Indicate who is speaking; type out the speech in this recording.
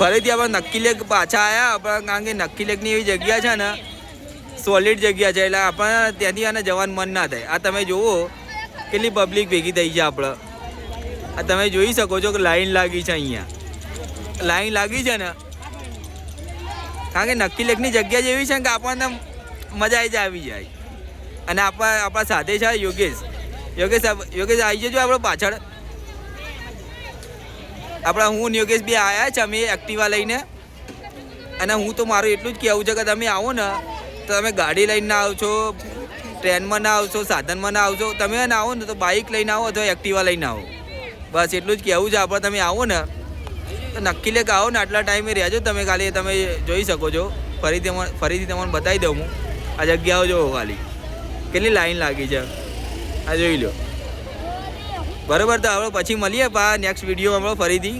Speaker 1: ફરીથી આપણે નક્કી લેક પાછા આવ્યા આપણે, કારણ કે નક્કી લેકની એવી જગ્યા છે ને, સોલિડ જગ્યા છે, એટલે આપણે ત્યાંથી આને જવાનું મન ના થાય. આ તમે જુઓ કેટલી પબ્લિક ભેગી થઈ છે આપણે. આ તમે જોઈ શકો છો કે લાઈન લાગી છે અહીંયા, લાઈન લાગી છે ને, કારણ કે નક્કી લેકની જગ્યા જેવી છે ને કે આપણને મજા આવી જાય. અને આપણા સાથે છે યોગેશ. યોગેશ આવી જજો આપણે પાછળ. આપણા હું ને યોગેશ બી આવ્યા છે અમે એક્ટિવા લઈને. અને હું તો મારું એટલું જ કહેવું છે કે તમે આવો ને તો તમે ગાડી લઈને ના આવશો, ટ્રેનમાં ના આવશો, સાધનમાં ના આવશો. તમે ના આવો ને તો બાઇક લઈને આવો અથવા એક્ટિવા લઈને આવો. બસ એટલું જ કહેવું છે આપણે. તમે આવો ને તો નક્કી લેક આવો ને, આટલા ટાઈમે રહેજો તમે. ખાલી તમે જોઈ શકો છો. ફરીથી તમને બતાવી દઉં હું. આ જગ્યાઓ જોવો ખાલી કેટલી લાઈન લાગી છે, આ જોઈ લો. બરાબર, તો આપણે પછી મળીએ નેક્સ્ટ વિડીયો આપણે ફરીથી.